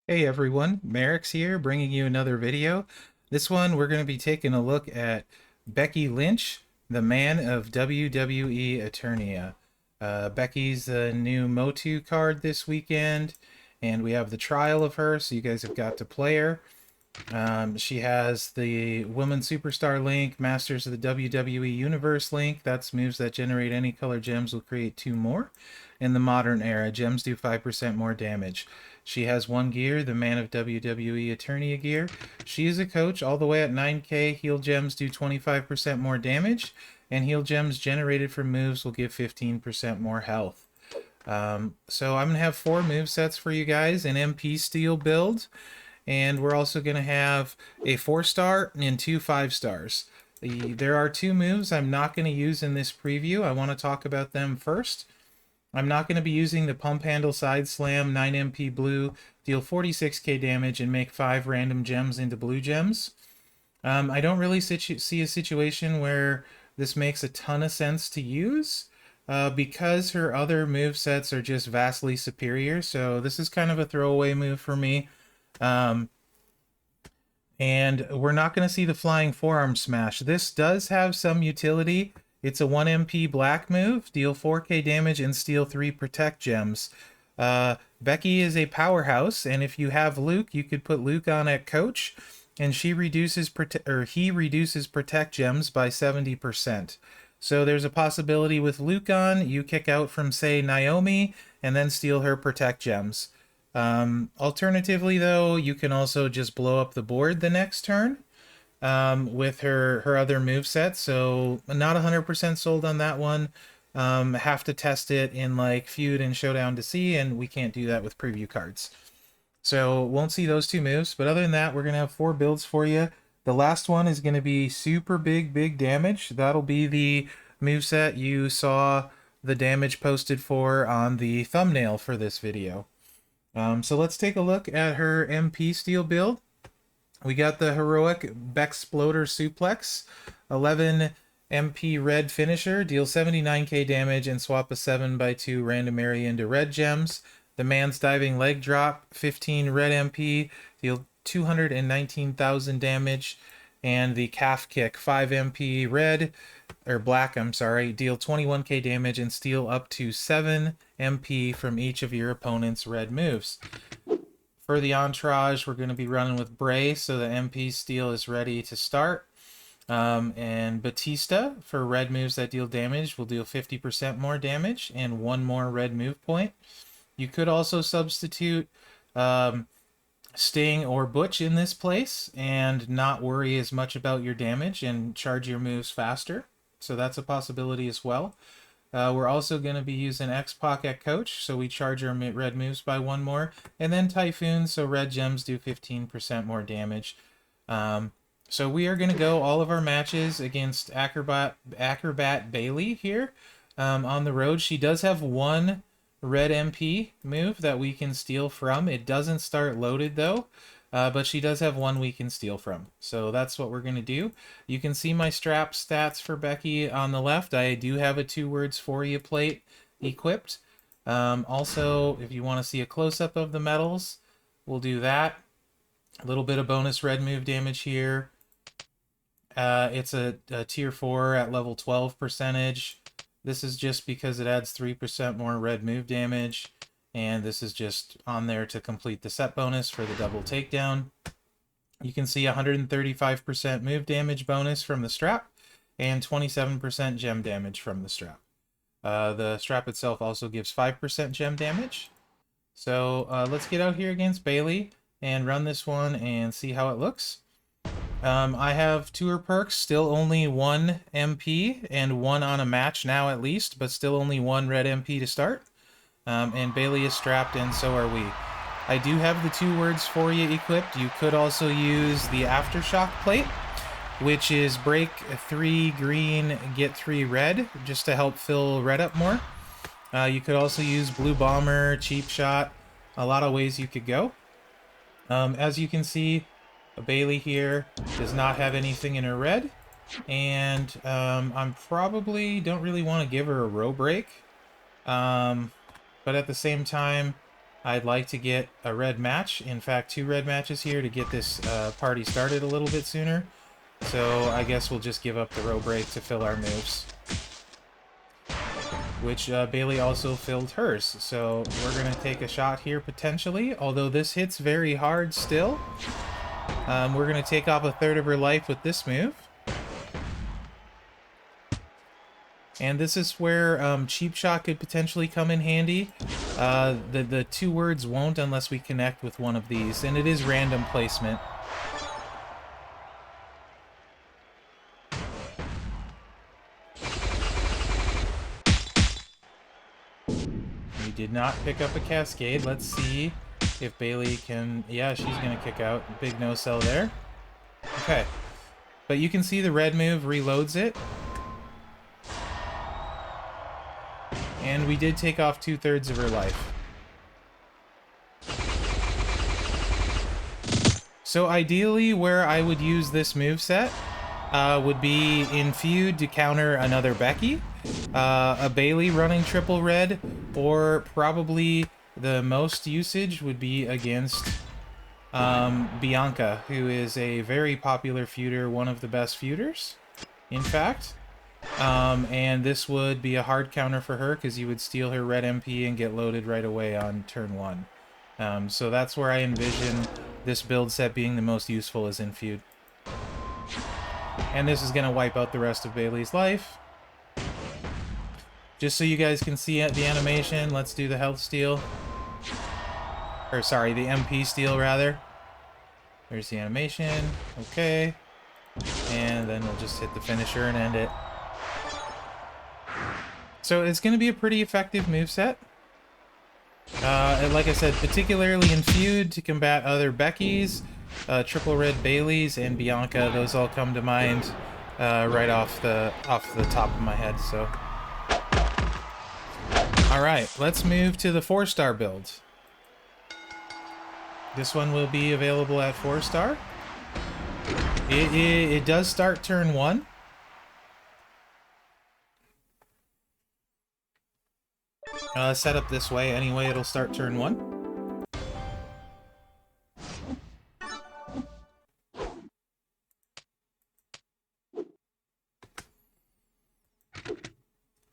Hey everyone, Mherex here, bringing you another video. This one we're going to be taking a look at Becky Lynch, the man of WWEternia. Becky's a new Motu card this weekend, and we have the trial of her, so you guys have got to play her. She has the Women Superstar link, Masters of the WWE Universe link. That's moves that generate any color gems will create two more. In the modern era, gems do 5% more damage. She has one gear, the Man of WWE Eternia gear. She is a coach all the way at 9k. Heal gems do 25% more damage, and heal gems generated from moves will give 15% more health. So I'm going to have 4 move sets for you guys, an MP steel build, and we're also going to have a 4-star and 2 5-stars. There are 2 moves I'm not going to use in this preview. I want to talk about them first. I'm not going to be using the pump handle side slam 9MP blue, deal 46k damage and make 5 random gems into blue gems. I don't really see a situation where this makes a ton of sense to use because her other move sets are just vastly superior. So this is kind of a throwaway move for me. And we're not going to see the flying forearm smash. This does have some utility. It's a 1MP black move, deal 4k damage and steal 3 protect gems. Becky is a powerhouse, and if you have Luke, you could put Luke on at coach, and he reduces protect gems by 70%. So there's a possibility with Luke on, you kick out from, say, Naomi, and then steal her protect gems. Alternatively, though, you can also just blow up the board the next turn with her other moveset. So not 100% sold on that one. Have to test it in like Feud and Showdown to see, and we can't do that with preview cards. So won't see those 2 moves. But other than that, we're going to have 4 builds for you. The last one is going to be super big damage. That'll be the moveset you saw the damage posted for on the thumbnail for this video. So let's take a look at her MP steel build. We got the heroic Bexploder Suplex, 11 MP red finisher, deal 79k damage and swap a 7x2 random area into red gems. The man's diving leg drop, 15 red MP, deal 219,000 damage. And the calf kick, 5 MP red, or black, I'm sorry, deal 21k damage and steal up to 7 MP from each of your opponent's red moves. For the entourage, we're going to be running with Bray, so the MP steal is ready to start. And Batista, for red moves that deal damage, will deal 50% more damage and 1 more red move point. You could also substitute Sting or Butch in this place and not worry as much about your damage and charge your moves faster. So that's a possibility as well. We're also going to be using X-Pac at coach, so we charge our red moves by 1 more. And then Typhoon, so red gems do 15% more damage. So we are going to go all of our matches against Acrobat Bailey here on the road. She does have 1 red MP move that we can steal from. It doesn't start loaded though, but she does have 1 we can steal from. So that's what we're going to do. You can see my strap stats for Becky on the left. I do have a 2 words for you plate equipped. Also, if you want to see a close-up of the medals, we'll do that. A little bit of bonus red move damage here. It's a tier 4 at level 12 percentage. This is just because it adds 3% more red move damage, and this is just on there to complete the set bonus for the double takedown. You can see 135% move damage bonus from the strap, and 27% gem damage from the strap. The strap itself also gives 5% gem damage. So let's get out here against Bailey and run this one and see how it looks. I have tour perks, still only 1 MP and 1 on a match now at least, but still only 1 red MP to start. And Bailey is strapped and so are we. I do have the 2 words for you equipped. You could also use the Aftershock plate, which is break 3 green, get 3 red, just to help fill red up more. You could also use Blue Bomber, Cheap Shot, a lot of ways you could go. As you can see, Bailey here does not have anything in her red, and I'm probably don't really want to give her a row break, but at the same time I'd like to get a red match. In fact, 2 red matches here to get this party started a little bit sooner. So I guess we'll just give up the row break to fill our moves. Which Bailey also filled hers. So we're going to take a shot here potentially, although this hits very hard still. We're going to take off a third of her life with this move. And this is where Cheap Shot could potentially come in handy. The 2 words won't unless we connect with one of these, and it is random placement. We did not pick up a cascade. Let's see if Bailey can... Yeah, she's going to kick out. Big no-sell there. Okay. But you can see the red move reloads it. And we did take off 2/3 of her life. So ideally, where I would use this moveset would be in feud to counter another Becky, a Bailey running triple red, or probably the most usage would be against Bianca, who is a very popular feuder, one of the best feuders, in fact. And this would be a hard counter for her because you would steal her red MP and get loaded right away on turn 1. So that's where I envision this build set being the most useful, is in feud. And this is going to wipe out the rest of Bailey's life. Just so you guys can see the animation, let's do the health steal. Or sorry, the MP steal rather. There's the animation. Okay. And then we'll just hit the finisher and end it. So it's going to be a pretty effective moveset. And like I said, particularly in feud to combat other Beckys, triple red Baileys, and Bianca. Those all come to mind right off the top of my head. So, all right, let's move to the 4-star build. This one will be available at 4-star. It does start turn 1. Set up this way anyway, it'll start turn 1.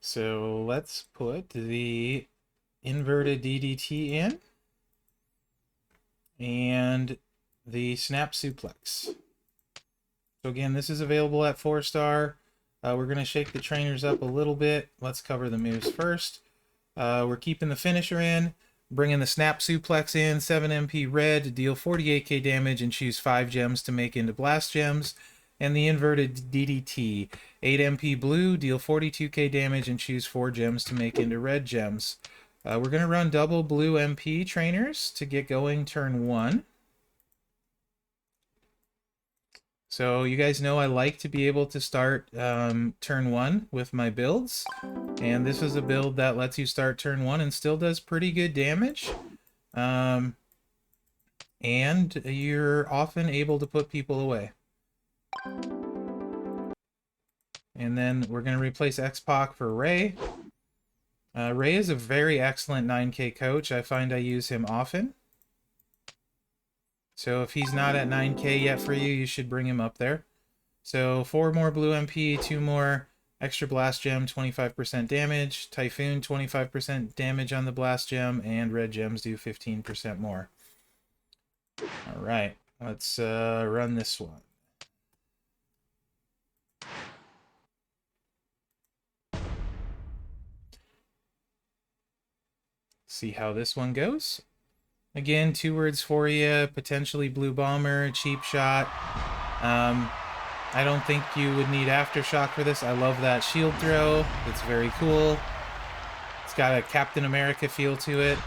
So let's put the inverted DDT in and the snap suplex. So again, this is available at 4-star. We're going to shake the trainers up a little bit. Let's cover the moves first. We're keeping the finisher in, bringing the snap suplex in, 7 MP red to deal 48k damage and choose 5 gems to make into blast gems, and the inverted DDT, 8 MP blue, deal 42k damage and choose 4 gems to make into red gems. We're going to run double blue MP trainers to get going turn 1. So you guys know I like to be able to start turn 1 with my builds, and this is a build that lets you start turn 1 and still does pretty good damage, and you're often able to put people away. And then we're going to replace X-Pac for Ray. Ray is a very excellent 9k coach. I find I use him often. So if he's not at 9k yet for you, you should bring him up there. So 4 more blue MP, 2 more extra blast gem, 25% damage. Typhoon, 25% damage on the blast gem, and red gems do 15% more. All right, let's run this one. See how this one goes. Again, 2 words for you, potentially Blue Bomber, Cheap Shot. I don't think you would need Aftershock for this. I love that shield throw. It's very cool. It's got a Captain America feel to it.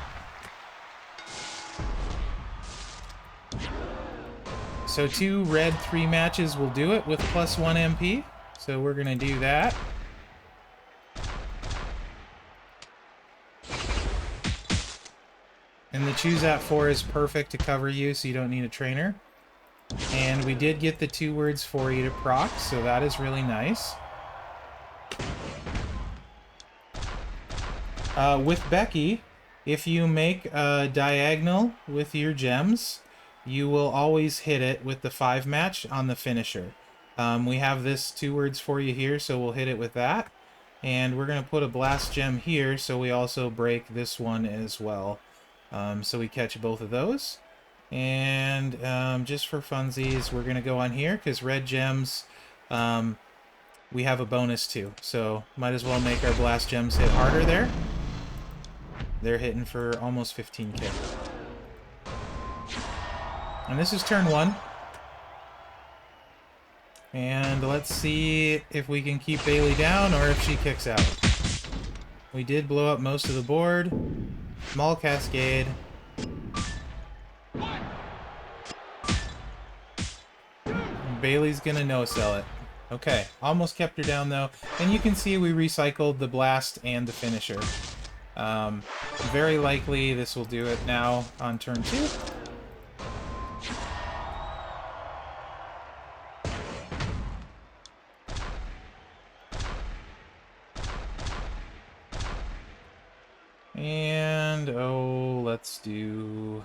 So 2 red 3 matches will do it with +1 MP. So we're going to do that. And the choose at 4 is perfect to cover you, so you don't need a trainer. And we did get the 2 words for you to proc, so that is really nice. With Becky, If you make a diagonal with your gems, you will always hit it with the 5 match on the finisher. We have this 2 words for you here, so we'll hit it with that. And we're going to put a blast gem here, so we also break this one as well. So we catch both of those. And just for funsies, we're going to go on here, because red gems, we have a bonus too. So might as well make our blast gems hit harder there. They're hitting for almost 15k. And this is turn 1. And let's see if we can keep Bailey down or if she kicks out. We did blow up most of the board. Small cascade. Bailey's gonna no-sell it. Okay, almost kept her down though. And you can see we recycled the blast and the finisher. Very likely this will do it now on turn 2. And let's do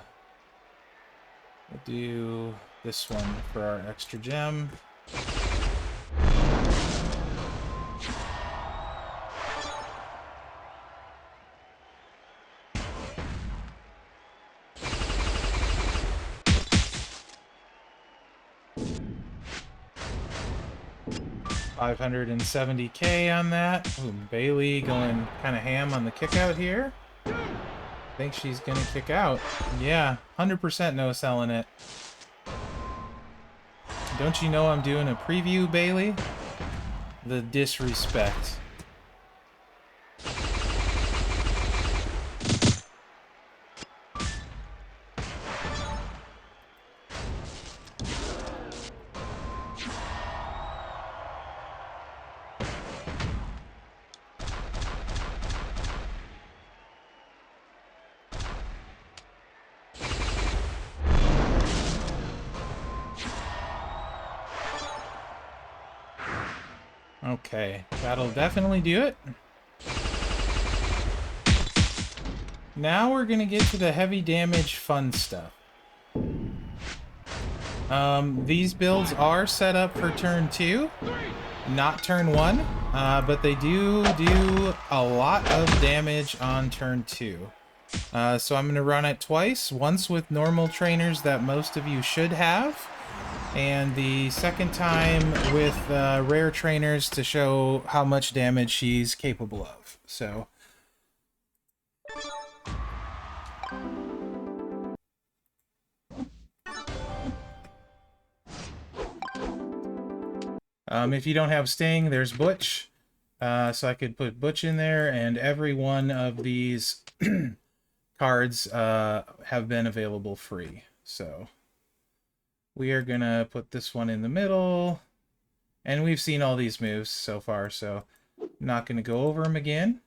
this one for our extra gem. $570k on that. Ooh, Bailey going kind of ham on the kick out here. I think she's gonna kick out. Yeah, 100% no selling it. Don't you know I'm doing a preview, Bailey? The disrespect. Okay, that'll definitely do it. Now we're gonna get to the heavy damage fun stuff. These builds are set up for turn 2, not turn 1, but they do a lot of damage on turn 2. So I'm gonna run it twice, once with normal trainers that most of you should have, and the second time with rare trainers to show how much damage she's capable of. So if you don't have Sting, there's Butch. So I could put Butch in there, and every one of these cards have been available free. So we are gonna put this one in the middle, and we've seen all these moves so far, so I'm not gonna go over them again.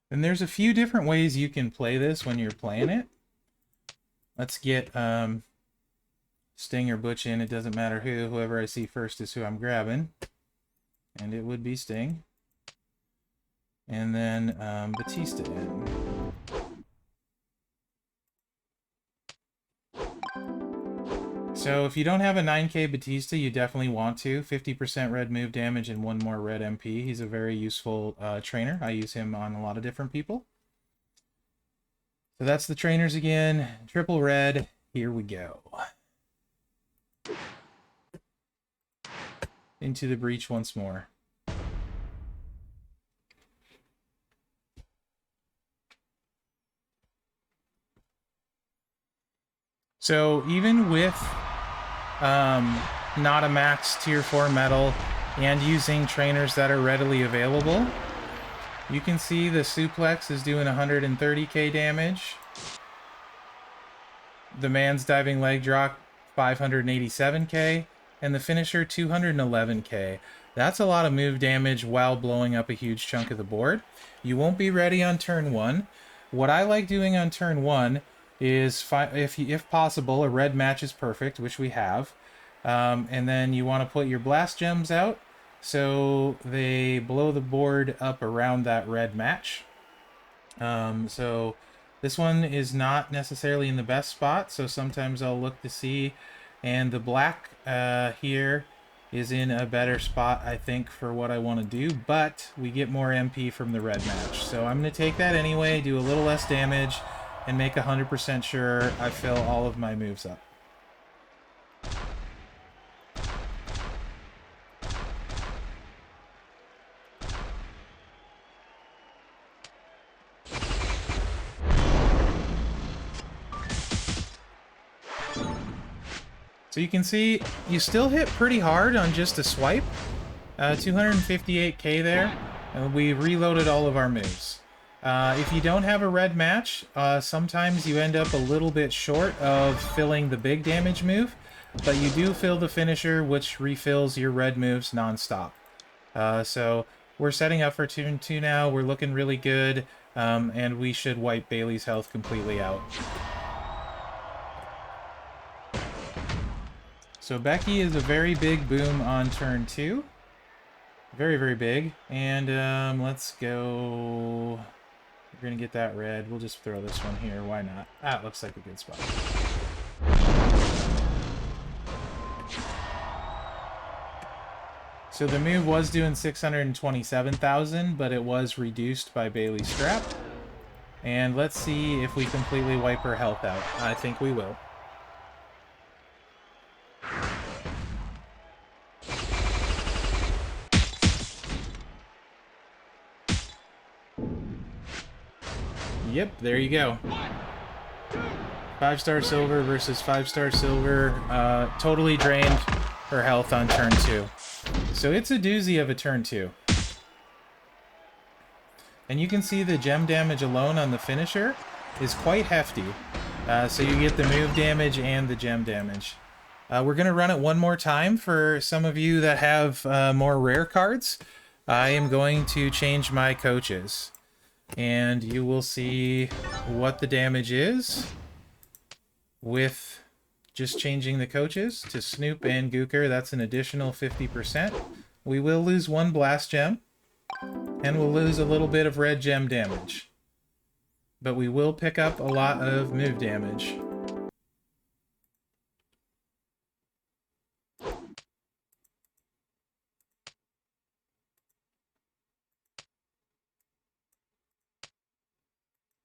And there's a few different ways you can play this when you're playing it. Let's get Sting or Butch in. It doesn't matter who. Whoever I see first is who I'm grabbing. And it would be Sting. And then Batista in. So if you don't have a 9k Batista, you definitely want to. 50% red move damage and 1 more red MP. He's a very useful trainer. I use him on a lot of different people. So that's the trainers again. Triple red. Here we go. Into the breach once more. So even with not a max tier 4 metal and using trainers that are readily available, you can see the suplex is doing 130k damage. The man's diving leg drop 587k, and the finisher 211k. That's a lot of move damage while blowing up a huge chunk of the board. You won't be ready on turn 1. What I like doing on turn 1 is, if possible, a red match is perfect, which we have. And then you want to put your blast gems out, so they blow the board up around that red match. So this one is not necessarily in the best spot, so sometimes I'll look to see, and the black here is in a better spot, I think, for what I want to do, but we get more MP from the red match. So I'm going to take that anyway, do a little less damage, and make 100% sure I fill all of my moves up. So you can see, you still hit pretty hard on just a swipe. 258k there, and we reloaded all of our moves. If you don't have a red match, sometimes you end up a little bit short of filling the big damage move, but you do fill the finisher, which refills your red moves non-stop. So we're setting up for turn 2 now, we're looking really good, and we should wipe Bailey's health completely out. So Becky is a very big boom on turn 2. Very, very big. And let's go... We're going to get that red. We'll just throw this one here. Why not? Ah, it looks like a good spot. So the move was doing 627,000, but it was reduced by Bailey's strap. And let's see if we completely wipe her health out. I think we will. Yep, there you go. 5-star silver versus 5-star silver. Totally drained her health on turn 2. So it's a doozy of a turn 2. And you can see the gem damage alone on the finisher is quite hefty. So you get the move damage and the gem damage. We're going to run it one more time for some of you that have more rare cards. I am going to change my coaches. And you will see what the damage is with just changing the coaches to Snoop and Gooker. That's an additional 50%. We will lose one blast gem, and we'll lose a little bit of red gem damage. But we will pick up a lot of move damage.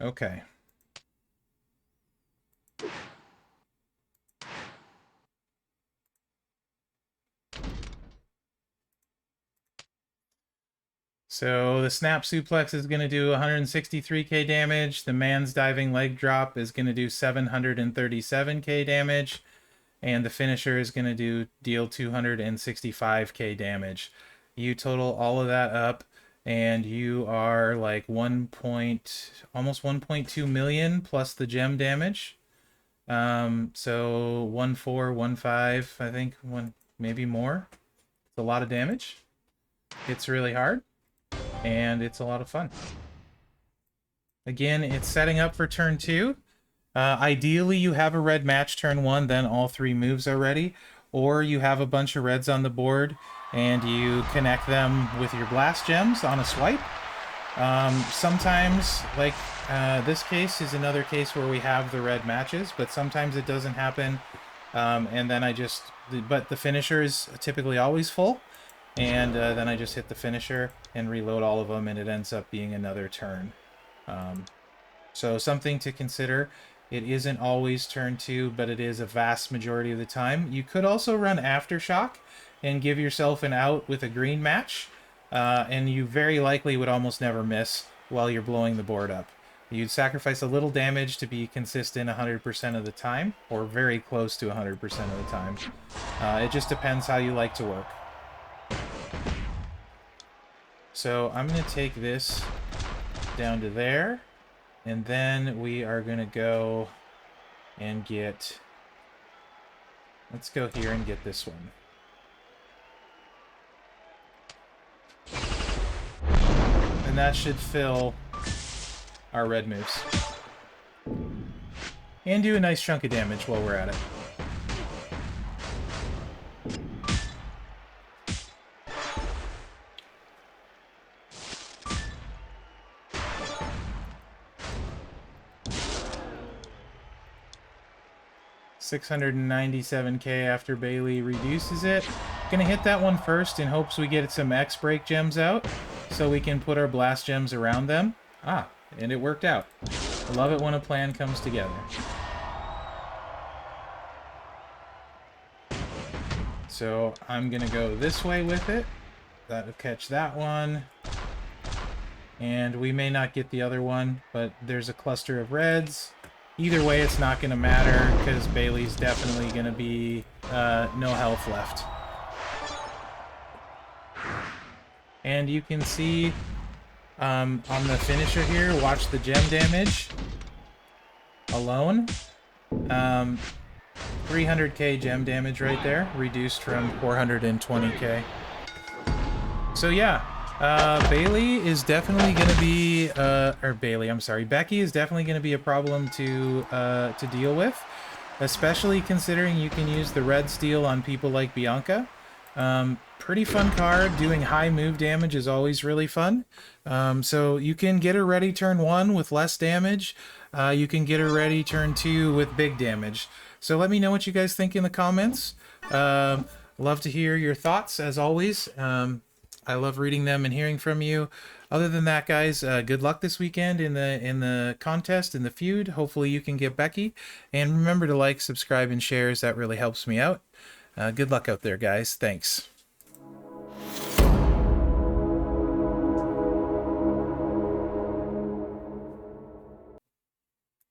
Okay. So the snap suplex is going to do 163k damage. The man's diving leg drop is going to do 737k damage. And the finisher is going to deal 265k damage. You total all of that up, and you are like almost 1.2 million plus the gem damage. So 1415, I think, maybe more. It's a lot of damage. It's really hard, and it's a lot of fun. Again, it's setting up for turn 2. Ideally, you have a red match turn 1, then all 3 moves are ready. Or you have a bunch of reds on the board, and you connect them with your blast gems on a swipe. Sometimes, like this case is another case where we have the red matches, but sometimes it doesn't happen. And then but the finisher is typically always full. And then I just hit the finisher and reload all of them, and it ends up being another turn. So something to consider. It isn't always turn 2, but it is a vast majority of the time. You could also run Aftershock and give yourself an out with a green match, and you very likely would almost never miss while you're blowing the board up. You'd sacrifice a little damage to be consistent 100% of the time, or very close to 100% of the time. It just depends how you like to work. So I'm going to take this down to there. And then we are going to go and get... Let's go here and get this one. And that should fill our red moves. And do a nice chunk of damage while we're at it. 697k after Bailey reduces it. Gonna hit that one first in hopes we get some X-Break gems out so we can put our blast gems around them. Ah, and it worked out. I love it when a plan comes together. So I'm gonna go this way with it. That'll catch that one. And we may not get the other one, but there's a cluster of reds. Either way, it's not going to matter, because Bailey's definitely going to be no health left. And you can see on the finisher here, watch the gem damage alone. 300k gem damage right there, reduced from 420k. So yeah. Bailey is definitely going to be, Becky is definitely going to be a problem to deal with, especially considering you can use the red steel on people like Bianca. Pretty fun card. Doing high move damage is always really fun. So you can get her ready turn 1 with less damage. You can get her ready turn 2 with big damage. So let me know what you guys think in the comments. Love to hear your thoughts, as always. I love reading them and hearing from you. Other than that, guys, good luck this weekend in the contest, in the feud. Hopefully you can get Becky. And remember to like, subscribe, and share, as that really helps me out. Good luck out there, guys. Thanks.